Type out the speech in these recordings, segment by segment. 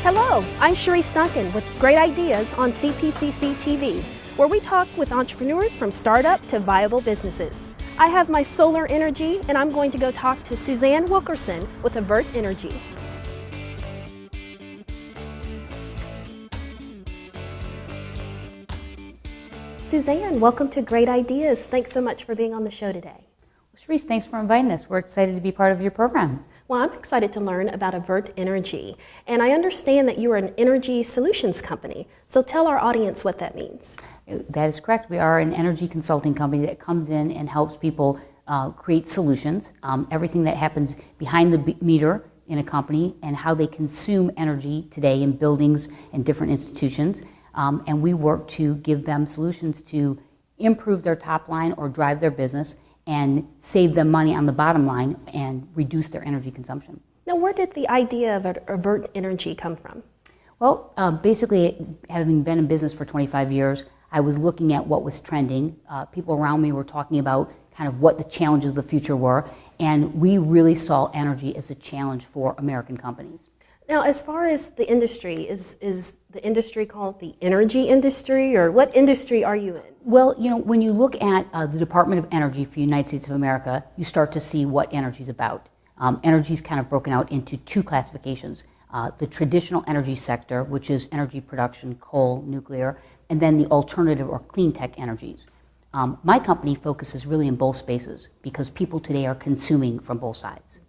Hello, I'm Sherese Duncan with Great Ideas on CPCC TV, where we talk with entrepreneurs from startup to viable businesses. I have my solar energy, and I'm going to go talk to Suzanne Wilkerson with Avert Energy. Suzanne, welcome to Great Ideas. Thanks so much for being on the show today. Sherese, thanks for inviting us. We're excited to be part of your program. Well, I'm excited to learn about Avert Energy, and I understand that you are an energy solutions company. So tell our audience what that means. That is correct. We are an energy consulting company that comes in and helps people create solutions, everything that happens behind the meter in a company and how they consume energy today in buildings and different institutions. And we work to give them solutions to improve their top line or drive their business and save them money on the bottom line and reduce their energy consumption. Now, where did the idea of Avert Energy come from? Well, basically, having been in business for 25 years, I was looking at what was trending. People around me were talking about kind of what the challenges of the future were, and we really saw energy as a challenge for American companies. Now, as far as the industry, is the industry called the energy industry, or what industry are you in? Well, you know, when you look at the Department of Energy for the United States of America, you start to see what energy is about. Energy is kind of broken out into two classifications. The traditional energy sector, which is energy production, coal, nuclear, and then the alternative or clean tech energies. My company focuses really in both spaces because people today are consuming from both sides.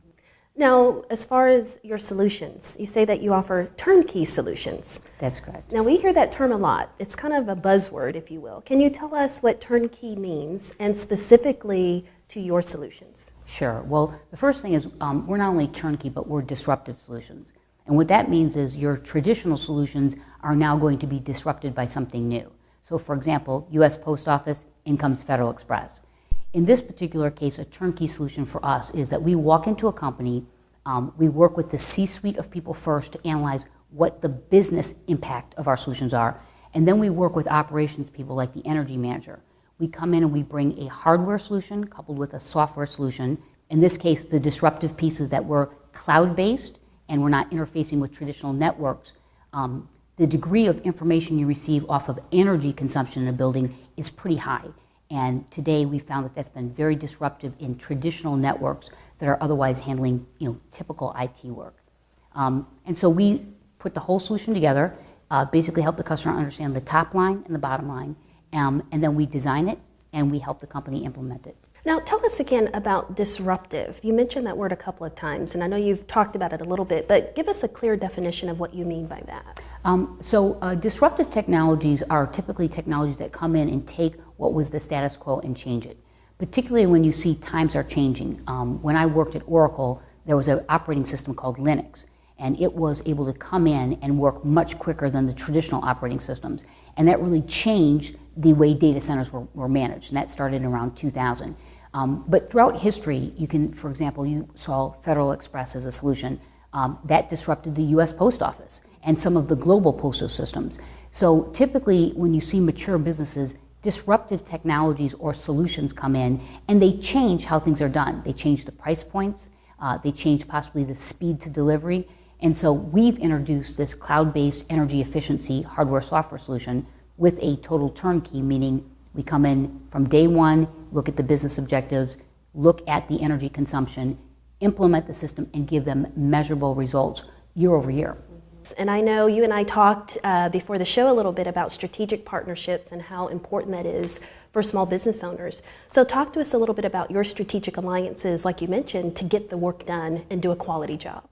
Now, as far as your solutions, you say that you offer turnkey solutions. That's correct. Now, we hear that term a lot. It's kind of a buzzword, if you will. Can you tell us what turnkey means, and specifically to your solutions? Sure. Well, the first thing is we're not only turnkey, but we're disruptive solutions. And what that means is your traditional solutions are now going to be disrupted by something new. So, for example, U.S. Post Office, in comes Federal Express. In this particular case, a turnkey solution for us is that we walk into a company, we work with the C-suite of people first to analyze what the business impact of our solutions are, and then we work with operations people like the energy manager. We come in and we bring a hardware solution coupled with a software solution. In this case, the disruptive pieces that were cloud-based and we're not interfacing with traditional networks. The degree of information you receive off of energy consumption in a building is pretty high. And today we found that that's been very disruptive in traditional networks that are otherwise handling, typical IT work. And so we put the whole solution together, basically help the customer understand the top line and the bottom line, and then we design it and we help the company implement it. Now, tell us again about disruptive. You mentioned that word a couple of times, and I know you've talked about it a little bit, but give us a clear definition of what you mean by that. Disruptive technologies are typically technologies that come in and take what was the status quo and change it, particularly when you see times are changing. When I worked at Oracle, there was an operating system called Linux, and it was able to come in and work much quicker than the traditional operating systems. And that really changed the way data centers were managed, and that started around 2000. But throughout history, for example, you saw Federal Express as a solution. That disrupted the U.S. Post Office and some of the global postal systems. So typically, when you see mature businesses, disruptive technologies or solutions come in, and they change how things are done. They change the price points. They change possibly the speed to delivery. And so we've introduced this cloud-based energy efficiency hardware-software solution with a total turnkey, meaning we come in from day one, look at the business objectives, look at the energy consumption, implement the system, and give them measurable results year over year. And I know you and I talked before the show a little bit about strategic partnerships and how important that is for small business owners. So talk to us a little bit about your strategic alliances, like you mentioned, to get the work done and do a quality job.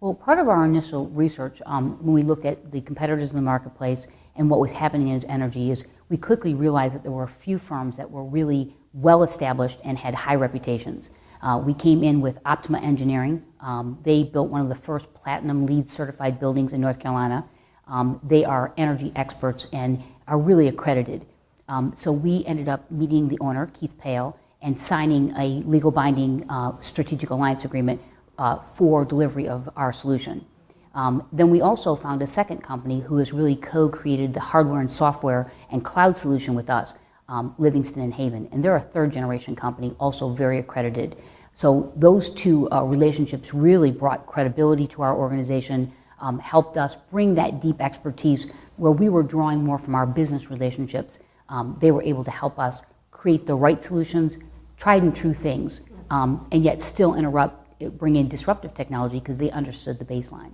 Well, part of our initial research, when we looked at the competitors in the marketplace and what was happening in energy, is we quickly realized that there were a few firms that were really well established and had high reputations. We came in with Optima Engineering. They built one of the first platinum LEED certified buildings in North Carolina. They are energy experts and are really accredited. So we ended up meeting the owner, Keith Pale, and signing a legal binding strategic alliance agreement for delivery of our solution. Then we also found a second company who has really co-created the hardware and software and cloud solution with us, Livingston and Haven. And they're a third generation company, also very accredited. So those two relationships really brought credibility to our organization, helped us bring that deep expertise where we were drawing more from our business relationships. They were able to help us create the right solutions, tried and true things, and yet still bring in disruptive technology because they understood the baseline.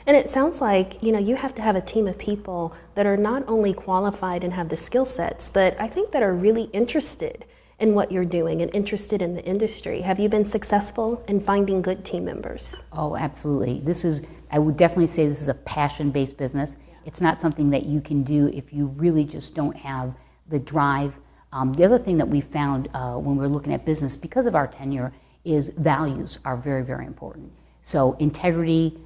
And it sounds like, you have to have a team of people that are not only qualified and have the skill sets, but I think that are really interested in what you're doing and interested in the industry. Have you been successful in finding good team members? Oh, absolutely. I would definitely say this is a passion-based business. It's not something that you can do if you really just don't have the drive. The other thing that we found when we're looking at business, because of our tenure, is values are very, very important. So integrity,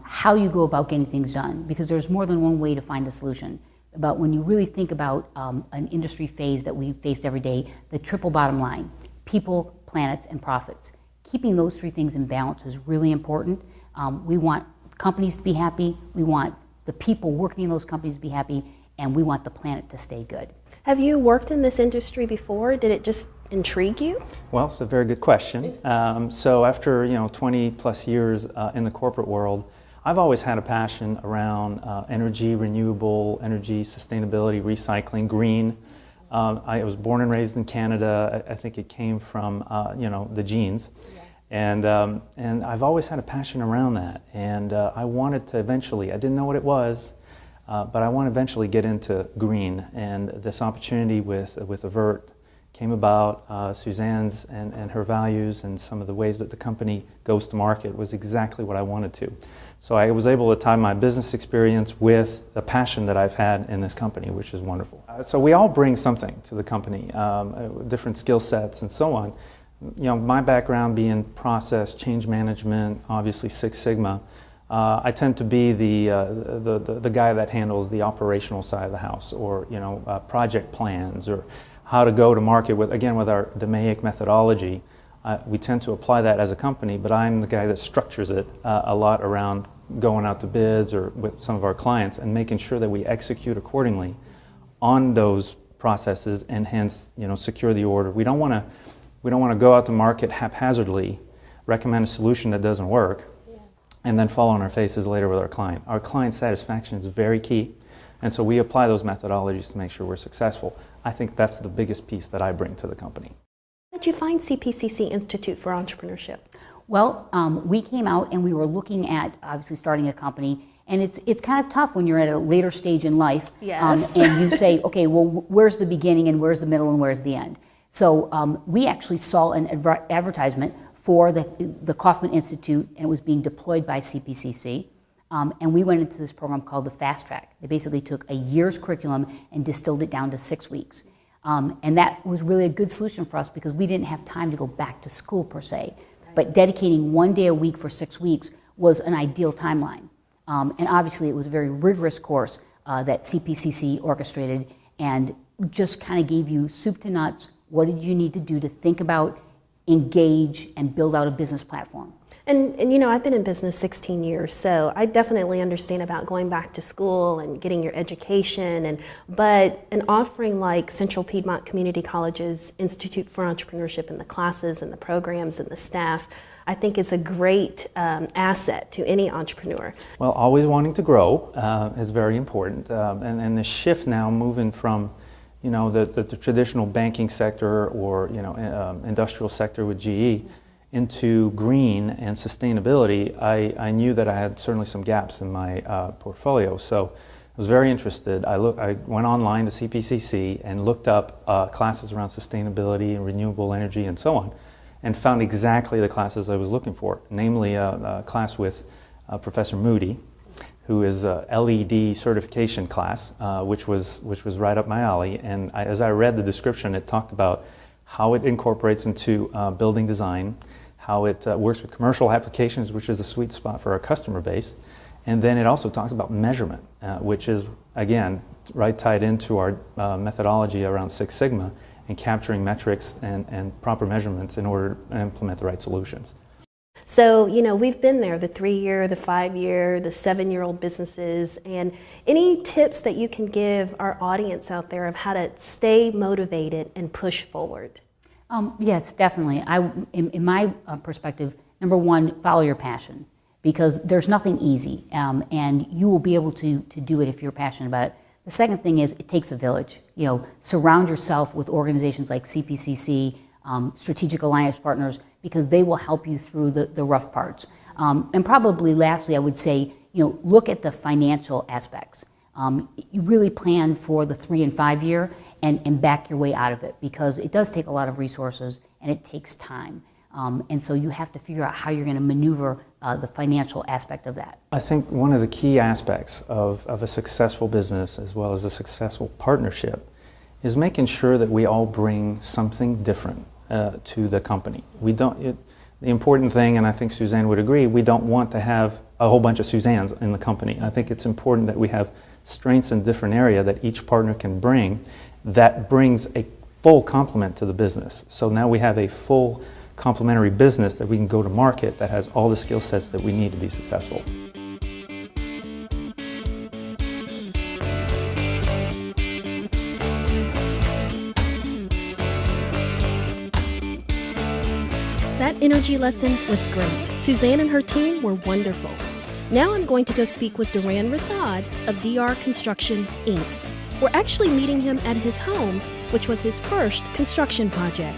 how you go about getting things done, because there's more than one way to find a solution. But when you really think about an industry phase that we faced every day, the triple bottom line, people, planets, and profits. Keeping those three things in balance is really important. We want companies to be happy, we want the people working in those companies to be happy, and we want the planet to stay good. Have you worked in this industry before? Did it just intrigue you? Well, it's a very good question. So after 20 plus years in the corporate world, I've always had a passion around energy, renewable energy, sustainability, recycling, green. I was born and raised in Canada. I think it came from the genes. Yes. And I've always had a passion around that. And I wanted to eventually, I didn't know what it was, but I want to eventually get into green. And this opportunity with Avert came about. Suzanne's and her values and some of the ways that the company goes to market was exactly what I wanted to. So I was able to tie my business experience with the passion that I've had in this company, which is wonderful. So we all bring something to the company, different skill sets and so on. My background being process, change management, obviously Six Sigma, I tend to be the guy that handles the operational side of the house, or project plans, or how to go to market with our DMAIC methodology. We tend to apply that as a company, but I'm the guy that structures it a lot around going out to bids or with some of our clients and making sure that we execute accordingly on those processes and hence secure the order. We don't want to go out to market haphazardly, recommend a solution that doesn't work, and then fall on our faces later with our client. Our client satisfaction is very key, and so we apply those methodologies to make sure we're successful. I think that's the biggest piece that I bring to the company. How did you find CPCC Institute for Entrepreneurship? Well, we came out and we were looking at obviously starting a company, and it's kind of tough when you're at a later stage in life. Yes. And you say, okay, well, where's the beginning and where's the middle and where's the end? So we actually saw an advertisement for the Kauffman Institute, and it was being deployed by CPCC. And we went into this program called the Fast Track. They basically took a year's curriculum and distilled it down to 6 weeks. And that was really a good solution for us because we didn't have time to go back to school per se. Right. But dedicating 1 day a week for 6 weeks was an ideal timeline. And obviously it was a very rigorous course that CPCC orchestrated and just kind of gave you soup to nuts. What did you need to do to think about, engage, and build out a business platform? And I've been in business 16 years, so I definitely understand about going back to school and getting your education, but an offering like Central Piedmont Community College's Institute for Entrepreneurship and the classes and the programs and the staff, I think is a great asset to any entrepreneur. Well, always wanting to grow is very important, and the shift now moving from the traditional banking sector or industrial sector with GE into green and sustainability, I knew that I had certainly some gaps in my portfolio. So I was very interested. I went online to CPCC and looked up classes around sustainability and renewable energy and so on, and found exactly the classes I was looking for, namely a class with Professor Moody, who is a LED certification class, which was right up my alley. And as I read the description, it talked about how it incorporates into building design, how it works with commercial applications, which is a sweet spot for our customer base. And then it also talks about measurement, which is, again, right tied into our methodology around Six Sigma and capturing metrics and proper measurements in order to implement the right solutions. So, we've been there, the 3-year, the 5-year, the 7-year-old businesses, and any tips that you can give our audience out there of how to stay motivated and push forward? Yes, definitely. In my perspective, number one, follow your passion. because there's nothing easy, and you will be able to do it if you're passionate about it. The second thing is it takes a village. Surround yourself with organizations like CPCC, strategic alliance partners, because they will help you through the rough parts. And probably lastly, I would say, look at the financial aspects. You really plan for the 3 and 5 year and back your way out of it, because it does take a lot of resources and it takes time. And so you have to figure out how you're going to maneuver the financial aspect of that. I think one of the key aspects of a successful business as well as a successful partnership is making sure that we all bring something different to the company. The important thing, and I think Suzanne would agree, we don't want to have a whole bunch of Suzannes in the company. I think it's important that we have strengths in different area that each partner can bring that brings a full complement to the business. So now we have a full complementary business that we can go to market that has all the skill sets that we need to be successful. That energy lesson was great. Suzanne and her team were wonderful. Now I'm going to go speak with Duran Rathod of DR Construction, Inc. We're actually meeting him at his home, which was his first construction project.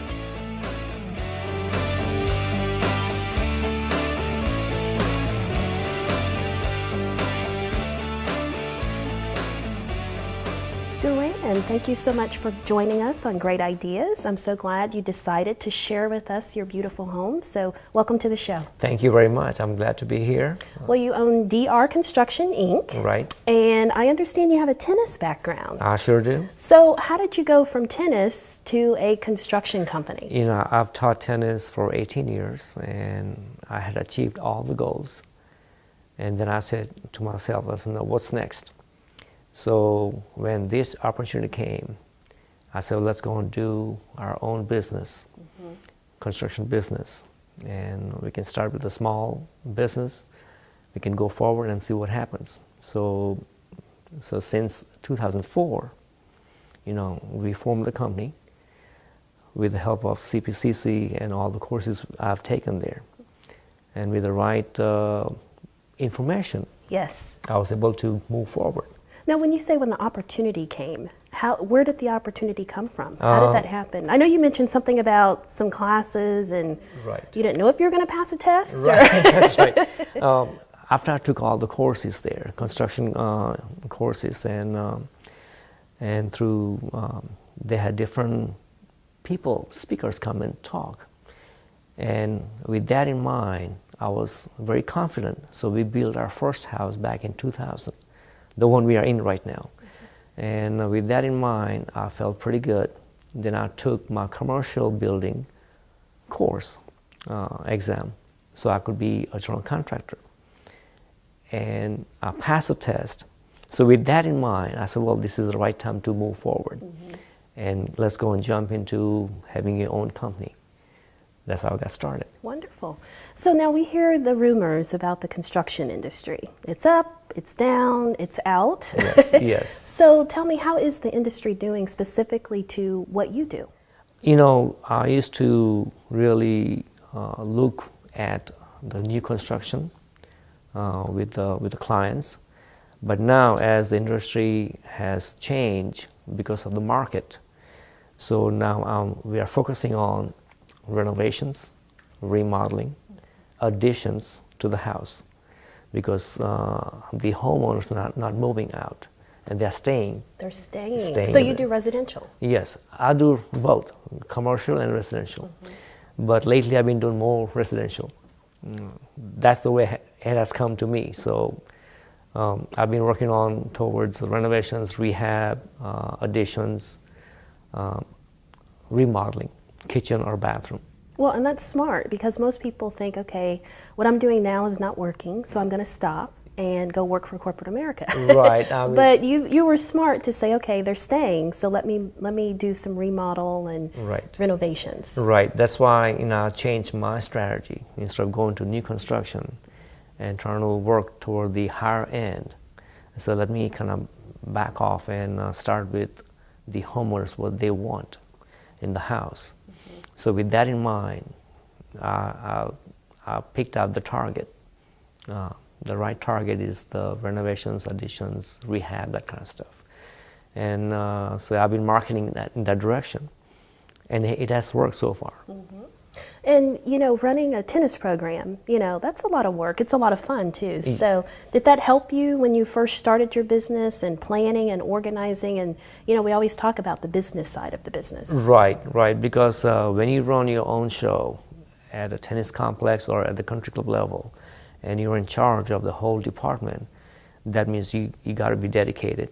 Duran, thank you so much for joining us on Great Ideas. I'm so glad you decided to share with us your beautiful home. So welcome to the show. Thank you very much. I'm glad to be here. Well, you own DR Construction, Inc. Right. And I understand you have a tennis background. I sure do. So how did you go from tennis to a construction company? I've taught tennis for 18 years and I had achieved all the goals. And then I said to myself, what's next? So when this opportunity came, I said, let's go and do our own business, construction business. And we can start with a small business. We can go forward and see what happens. So since 2004, we formed the company with the help of CPCC and all the courses I've taken there. And with the right information, Yes. I was able to move forward. Now, when you say when the opportunity came, where did the opportunity come from? How did that happen? I know you mentioned something about some classes and Right. you didn't know if you were going to pass a test? Right, that's right. After I took all the courses there, construction courses, and through, they had different speakers come and talk. And with that in mind, I was very confident. So we built our first house back in 2000, the one we are in right now. And with that in mind, I felt pretty good. Then I took my commercial building course exam so I could be a general contractor. And I passed the test. So with that in mind, I said, well, this is the right time to move forward. And let's go and jump into having your own company. That's how I got started. Wonderful. So now we hear the rumors about the construction industry. It's up, it's down, it's out. Yes, yes. So tell me, how is the industry doing specifically to what you do? I used to really look at the new construction with the clients. But now as the industry has changed because of the market, so now we are focusing on renovations, remodeling, additions to the house, because the homeowners are not moving out and they're staying. They're staying. Staying So you there. do residential? Yes, I do both, commercial and residential. But lately I've been doing more residential. That's the way it has come to me. So I've been working on towards renovations, rehab, additions, remodeling, kitchen or bathroom. Well, and that's smart, because most people think, okay, what I'm doing now is not working, so I'm going to stop and go work for corporate America. Right. But you were smart to say, okay, they're staying, so let me do some remodel and Right. renovations. Right. That's why I changed my strategy. Instead of going to new construction and trying to work toward the higher end, so let me kind of back off and start with the homeowners, what they want in the house. So with that in mind, I picked out the target The right target is the renovations, additions, rehab, that kind of stuff. And so I've been marketing that in that direction, and it has worked so far. And, running a tennis program, that's a lot of work. It's a lot of fun, too. So did that help you when you first started your business and planning and organizing? And, we always talk about the business side of the business. Right. Because when you run your own show at a tennis complex or at the country club level, and you're in charge of the whole department, that means you got to be dedicated.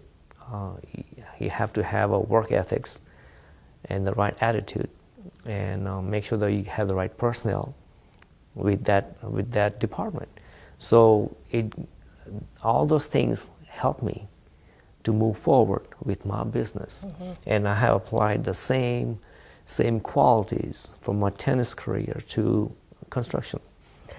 You have to have a work ethics and the right attitude, and make sure that you have the right personnel with that department. So all those things help me to move forward with my business, and I have applied the same qualities from my tennis career to construction.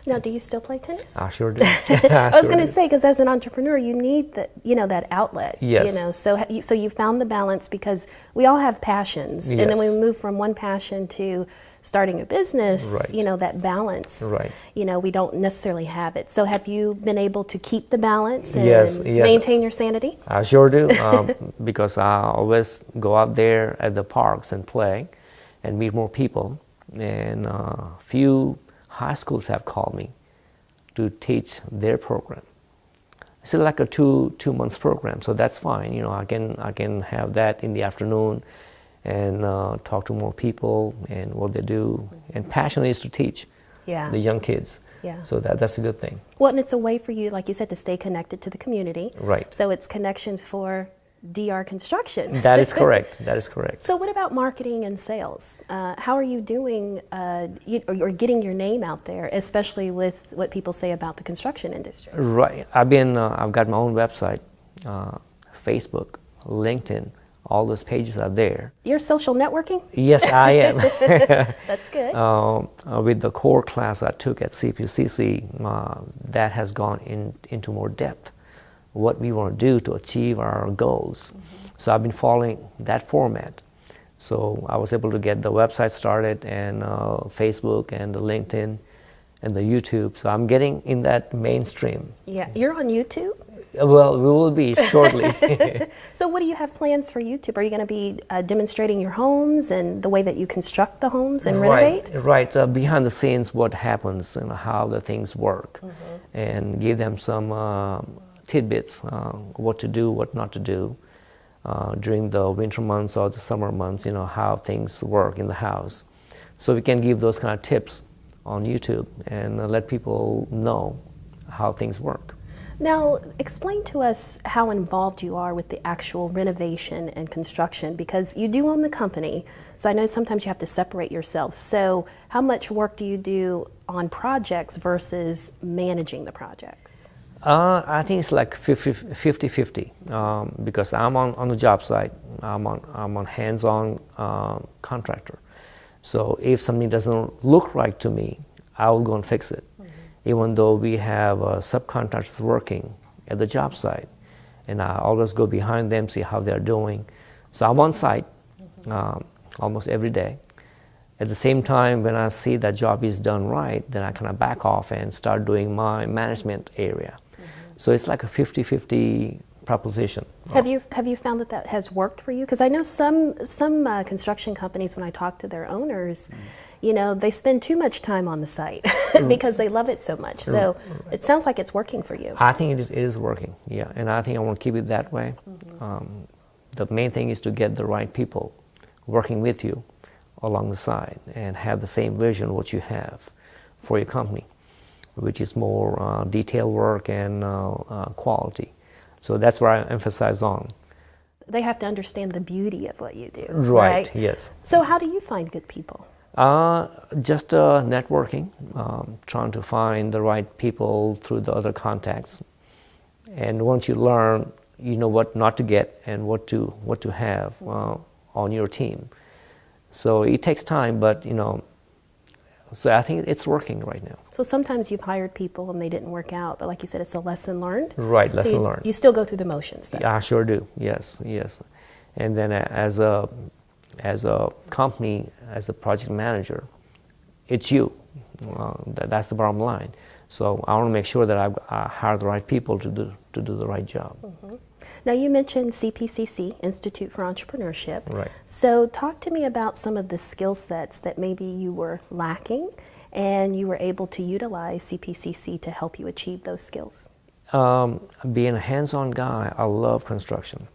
Now, do you still play tennis? I sure do. I was going to say, because as an entrepreneur, you need that outlet. Yes. So you found the balance, because we all have passions, and then we move from one passion to starting a business. Right. That balance. Right. We don't necessarily have it. So have you been able to keep the balance and Yes. maintain your sanity? I sure do, because I always go out there at the parks and play, and meet more people. And few high schools have called me to teach their program. It's like a two months program, so that's fine. I can have that in the afternoon and talk to more people and what they do. And passion is to teach the young kids. Yeah. So that's a good thing. Well, and it's a way for you, like you said, to stay connected to the community. Right. So it's connections for DR Construction. That is correct. That is correct. So what about marketing and sales? How are you doing or getting your name out there, especially with what people say about the construction industry? Right. I've got my own website, Facebook, LinkedIn. All those pages are there. You're social networking? Yes, I am. That's good. With the core class I took at CPCC, that has gone into more depth, what we want to do to achieve our goals. So I've been following that format. So I was able to get the website started, and Facebook and the LinkedIn and the YouTube. So I'm getting in that mainstream. Yeah, you're on YouTube? Well, we will be shortly. So what do you have plans for YouTube? Are you going to be demonstrating your homes and the way that you construct the homes and renovate? Right. Behind the scenes, what happens and how the things work, and give them some tidbits, what to do, what not to do during the winter months or the summer months, how things work in the house. So we can give those kind of tips on YouTube and let people know how things work. Now, explain to us how involved you are with the actual renovation and construction, because you do own the company, so I know sometimes you have to separate yourself. So how much work do you do on projects versus managing the projects? I think it's like 50-50, because I'm on the job site. I'm on hands-on contractor. So if something doesn't look right to me, I will go and fix it. Even though we have subcontractors working at the job site, and I always go behind them, see how they're doing. So I'm on site almost every day. At the same time, when I see that job is done right, then I kind of back off and start doing my management area. So it's like a 50-50 proposition. Have you found that has worked for you? Because I know some construction companies, when I talk to their owners, they spend too much time on the site because they love it so much. So it sounds like it's working for you. I think it is working, yeah, and I think I want to keep it that way. The main thing is to get the right people working with you along the side and have the same vision what you have for your company, which is more detail work and quality. So that's where I emphasize on. They have to understand the beauty of what you do. Right. Yes. So how do you find good people? Just networking, trying to find the right people through the other contacts. And once you learn, you know what not to get and what to have on your team. So it takes time, but so I think it's working right now. So sometimes you've hired people and they didn't work out, but like you said, it's a lesson learned. Right, lesson learned. You still go through the motions, though. Yeah, I sure do. Yes. And then as a company, as a project manager, it's you. That's the bottom line. So I want to make sure that I hire the right people to do the right job. Now you mentioned CPCC, Institute for Entrepreneurship. Right. So talk to me about some of the skill sets that maybe you were lacking and you were able to utilize CPCC to help you achieve those skills. Being a hands-on guy, I love construction.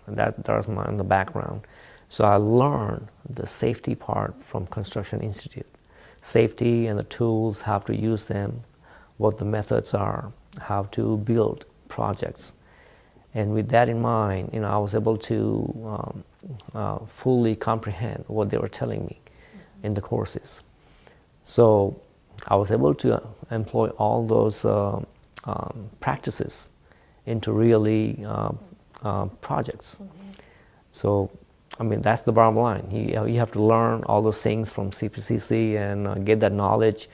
That's in the background. So I learned the safety part from Construction Institute. Safety and the tools, how to use them, what the methods are, how to build projects. And with that in mind, I was able to fully comprehend what they were telling me in the courses. So I was able to employ all those practices into really projects. So, that's the bottom line. You have to learn all those things from CPCC and get that knowledge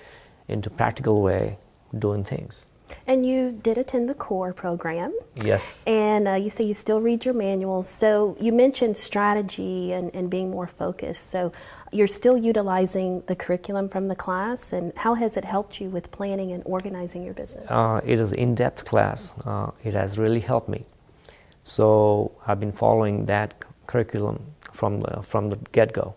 into practical way, doing things. And you did attend the CORE program. Yes. And you say you still read your manuals. So you mentioned strategy and being more focused. So you're still utilizing the curriculum from the class, and how has it helped you with planning and organizing your business? It is an in-depth class. It has really helped me. So I've been following that curriculum from the get-go.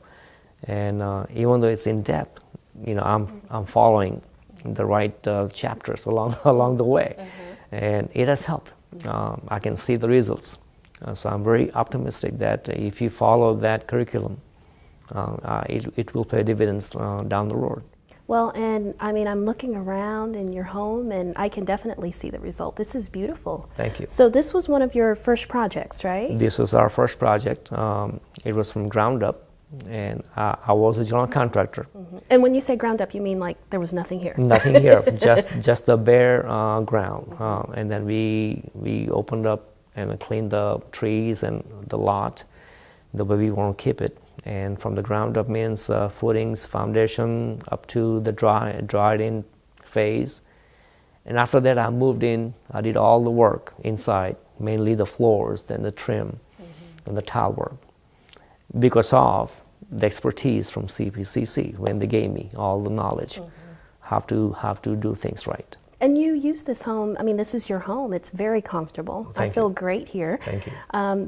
And even though it's in-depth, I'm following the right chapters along the way, and it has helped. I can see the results, so I'm very optimistic that if you follow that curriculum, it will pay dividends down the road. Well, and I'm looking around in your home, and I can definitely see the result. This is beautiful. Thank you. So this was one of your first projects, right? This was our first project. It was from ground up. And I was a general contractor. And when you say ground up, you mean like there was nothing here? Nothing here, just the bare ground. And then we opened up and cleaned the trees and the lot the way we want to keep it. And from the ground up means footings, foundation, up to the dried in phase. And after that, I moved in. I did all the work inside, mainly the floors, then the trim, and the tile work, because of the expertise from CPCC when they gave me all the knowledge, how to do things right. And you use this home, this is your home, it's very comfortable. I feel great here. Thank you.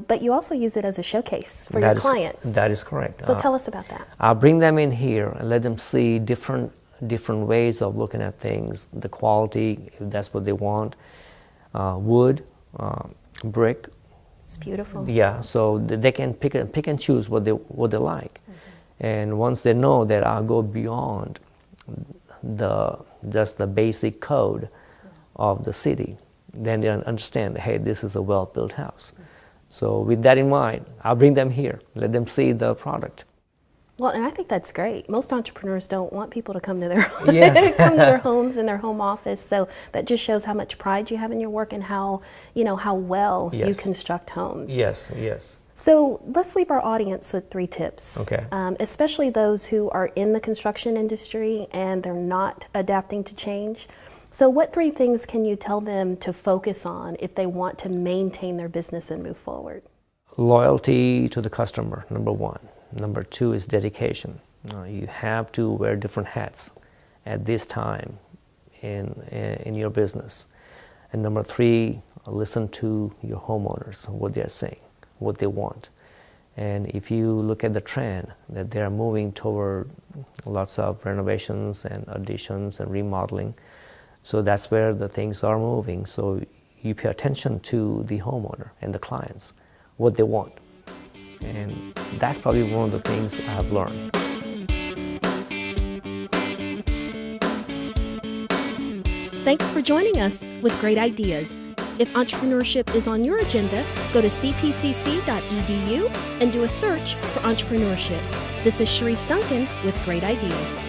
But you also use it as a showcase for your clients. That is correct. So tell us about that. I bring them in here and let them see different ways of looking at things, the quality, if that's what they want, wood, brick. It's beautiful. Yeah, so they can pick and choose what they like. And once they know that I'll go beyond just the basic code of the city, then they understand, hey, this is a well-built house. So with that in mind, I'll bring them here, let them see the product. Well, and I think that's great. Most entrepreneurs don't want people to come to their come to their homes and their home office. So that just shows how much pride you have in your work and how well you construct homes. Yes, yes. So let's leave our audience with 3 tips. Okay. Especially those who are in the construction industry and they're not adapting to change. So what 3 things can you tell them to focus on if they want to maintain their business and move forward? Loyalty to the customer, number 1. Number 2 is dedication. You have to wear different hats at this time in your business. And number 3, listen to your homeowners, what they're saying, what they want. And if you look at the trend that they're moving toward lots of renovations and additions and remodeling, so that's where the things are moving. So you pay attention to the homeowner and the clients, what they want. And that's probably one of the things I've learned. Thanks for joining us with Great Ideas. If entrepreneurship is on your agenda, go to cpcc.edu and do a search for entrepreneurship. This is Sherese Duncan with Great Ideas.